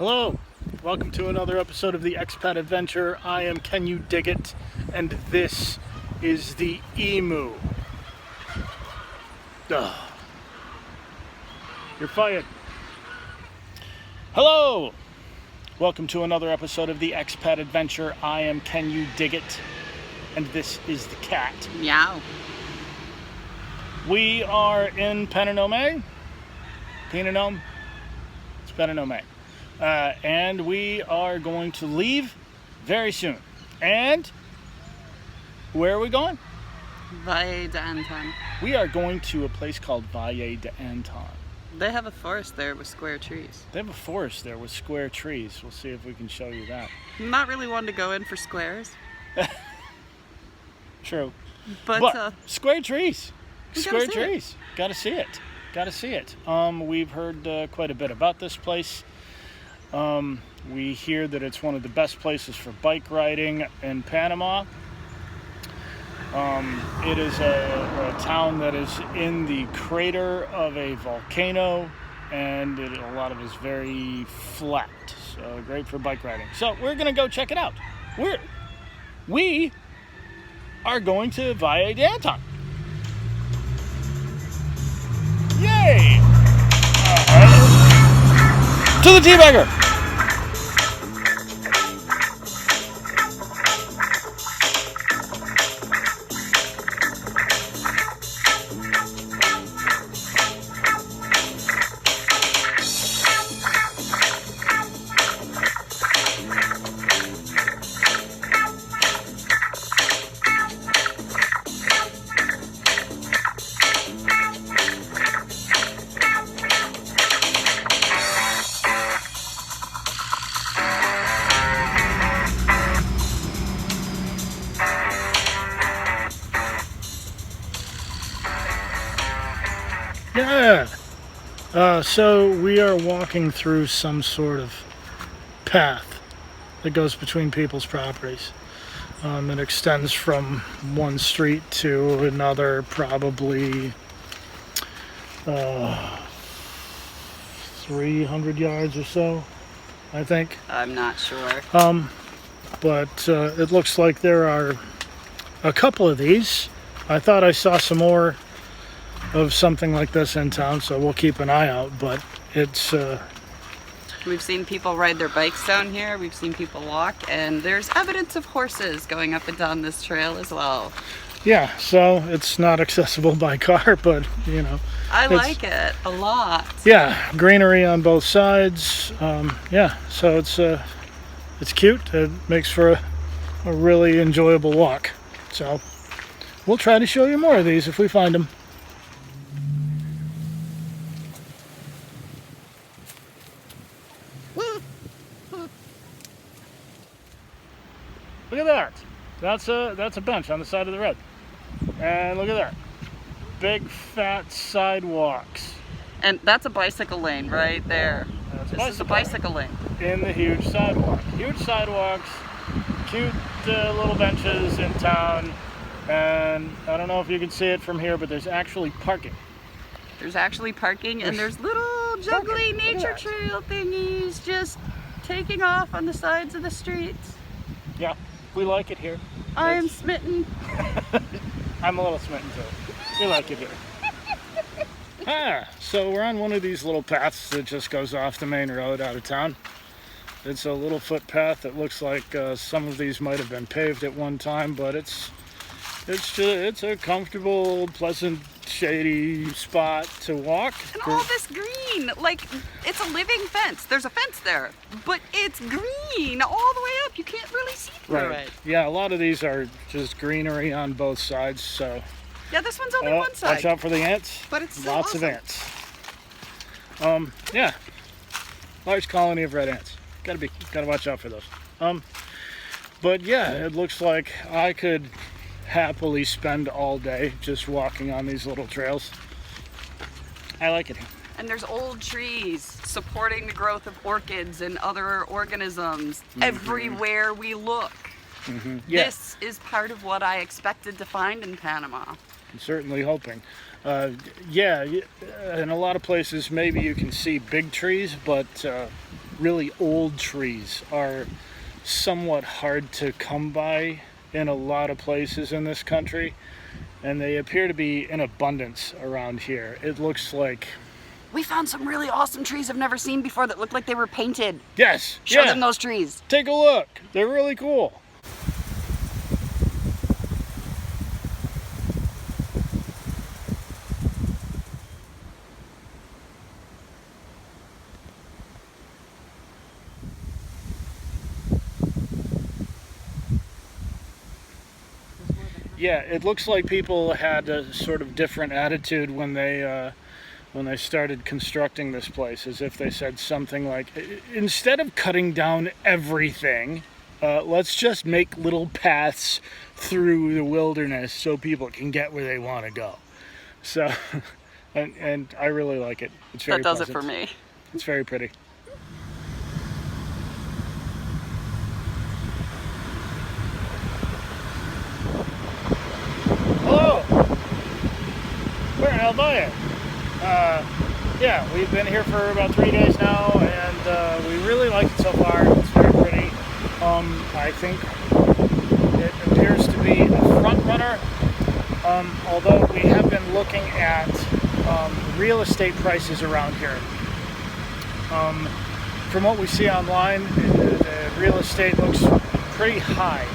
Hello, welcome to another episode of the Expat Adventure. I am Can You Dig It, and this is the emu. Ugh. You're fired. Hello, welcome to another episode of the Expat Adventure. I am Can You Dig It, and this is the cat. Meow. We are in Penanome. Penanome? It's Penanome. And we are going to leave very soon. And where are we going? Valle I. We are going to a place called Valle I. They have a forest there with square trees. They have a forest there with square trees. We'll see if we can show you that. I'm not really one to go in for squares. True. But square trees. Square see trees. Gotta see it. Gotta see it. We've heard quite a bit about this place. We hear that it's one of the best places for bike riding in Panama. It is a town that is in the crater of a volcano, and a lot of it is very flat, so great for bike riding. So we're gonna go check it out. We are going to Valle I. Yay! To the teabagger! Yeah. So we are walking through some sort of path that goes between people's properties. It extends from one street to another, probably 300 yards or so, I think. I'm not sure. But it looks like there are a couple of these. I thought I saw some more of something like this in town, so we'll keep an eye out. But it's We've seen people ride their bikes down here. We've seen people walk, and there's evidence of horses going up and down this trail as well. yeah, so it's not accessible by car, but you know, I like it a lot. yeah, greenery on both sides. Yeah, so it's cute. It makes for a really enjoyable walk. So we'll try to show you more of these if we find them. Look at that. That's a bench on the side of the road. And look at that. Big fat sidewalks. And that's a bicycle lane right there. That's This is a bicycle lane. in the huge sidewalk. Huge sidewalks, cute little benches in town. And I don't know if you can see it from here, but there's actually parking. There's actually parking, and there's little juggly nature Yeah. trail thingies just taking off on the sides of the streets. Yeah, we like it here. I am It's- smitten. I'm a little smitten too. We like it here. So we're on one of these little paths that just goes off the main road out of town. It's a little footpath that looks like some of these might have been paved at one time, but it's a comfortable, pleasant, shady spot to walk. And all this green, like it's a living fence. There's a fence there, but it's green all the way up. You can't really see through it. Yeah, a lot of these are just greenery on both sides, so Yeah, this one's only one side. watch out for the ants. But it's still Lots awesome. of ants. Yeah, large colony of red ants. Gotta watch out for those. But yeah, it looks like I could happily spend all day just walking on these little trails. I like it. And there's old trees supporting the growth of orchids and other organisms everywhere we look. Yeah, This is part of what I expected to find in Panama. I'm certainly hoping. Yeah, in a lot of places maybe you can see big trees, but really old trees are somewhat hard to come by in a lot of places in this country, and they appear to be in abundance around here. It looks like... We found some really awesome trees I've never seen before that look like they were painted. Yes! Show them those trees. Take a look. They're really cool. Yeah, it looks like people had a sort of different attitude when they started constructing this place, as if they said something like, instead of cutting down everything, let's just make little paths through the wilderness so people can get where they want to go. So, and I really like it. It's very That does pleasant. it for me. It's very pretty. Hello! We're in El Valle. Yeah, we've been here for about 3 days now, and we really like it so far. It's very pretty. I think it appears to be a front runner, although we have been looking at real estate prices around here. From what we see online, the real estate looks pretty high.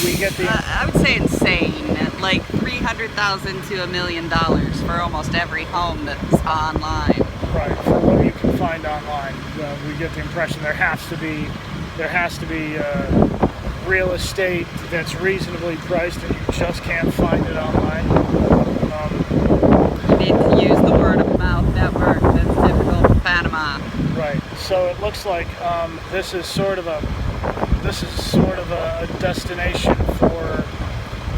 We get the... I would say insane. Like $300,000 to $1 million for almost every home that's online. Right, for what you can find online. We get the impression there has to be real estate that's reasonably priced, and you just can't find it online. You need to use the word of mouth network that's typical for Panama. Right. So it looks like this is sort of a destination for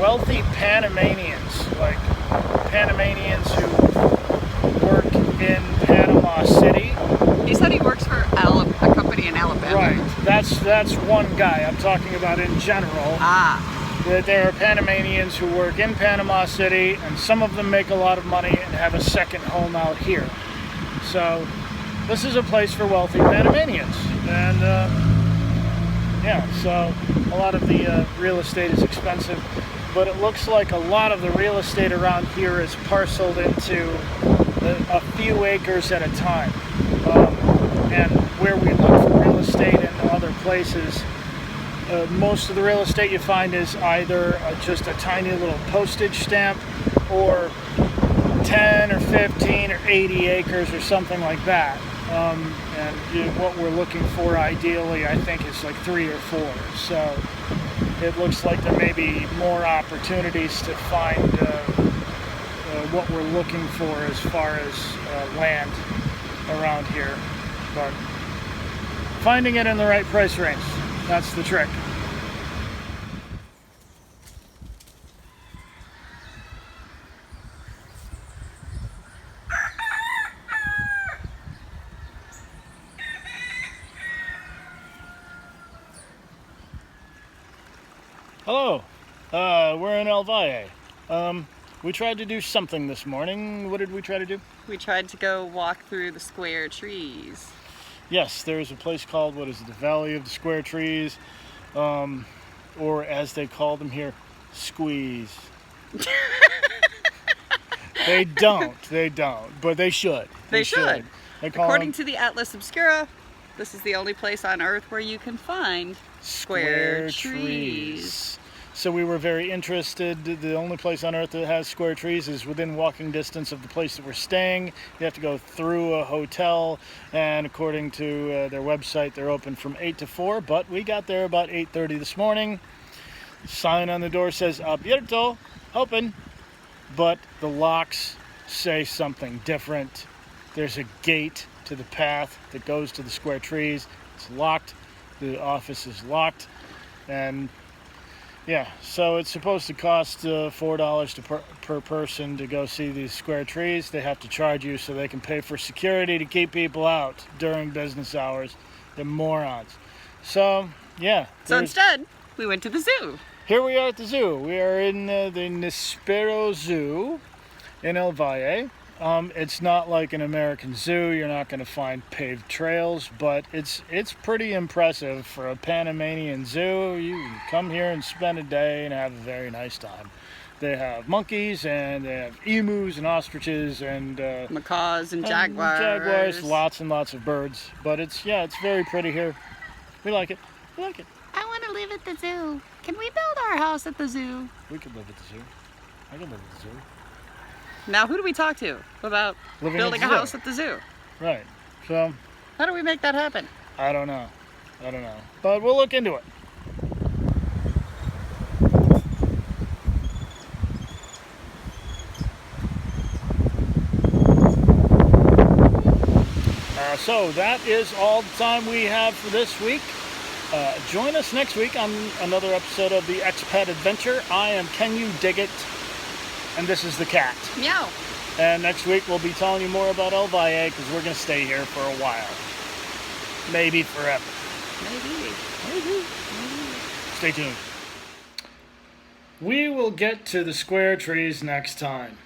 wealthy Panamanians, like Panamanians who work in Panama City. He said he works for a company in Alabama. Right. That's one guy. I'm talking about in general. That there are Panamanians who work in Panama City, and some of them make a lot of money and have a second home out here. So this is a place for wealthy Panamanians, and yeah, so a lot of the real estate is expensive, but it looks like a lot of the real estate around here is parceled into a few acres at a time. And where we look for real estate in other places, most of the real estate you find is either just a tiny little postage stamp, or 10 or 15 or 80 acres or something like that. And what we're looking for ideally, I think, is like 3 or 4. So it looks like there may be more opportunities to find what we're looking for as far as land around here. But finding it in the right price range, that's the trick. Hello, we're in El Valle. We tried to do something this morning. What did we try to do? We tried to go walk through the square trees. Yes, there's a place called, what is it, the Valley of the Square Trees, or as they call them here, squeeze. They don't, but they should. They should. They call According them to the Atlas Obscura, this is the only place on Earth where you can find square trees. So we were very interested. The only place on earth that has square trees is within walking distance of the place that we're staying. You have to go through a hotel, and according to their website, they're open from 8 to 4, but we got there about 8:30 this morning. Sign on the door says abierto, open, but the locks say something different. There's a gate to the path that goes to the square trees. It's locked. The office is locked, and yeah, so it's supposed to cost $4 per person to go see these square trees. They have to charge you so they can pay for security to keep people out during business hours. They're morons. So, yeah. So instead, we went to the zoo. Here we are at the zoo. We are in the Nispero Zoo in El Valle. It's not like an American zoo. You're not going to find paved trails, but it's pretty impressive for a Panamanian zoo. You can come here and spend a day and have a very nice time. They have monkeys and they have emus and ostriches and macaws and jaguars. Lots and lots of birds. But it's very pretty here. We like it. We like it. I want to live at the zoo. Can we build our house at the zoo? We could live at the zoo. I could live at the zoo. Now, who do we talk to about building a house at the zoo? Right. So, how do we make that happen? I don't know. But we'll look into it. So that is all the time we have for this week. Join us next week on another episode of the Expat Adventure. I am Can You Dig It? And this is the cat. Meow. And next week we'll be telling you more about El Valle because we're going to stay here for a while. Maybe forever. Maybe. Stay tuned. We will get to the square trees next time.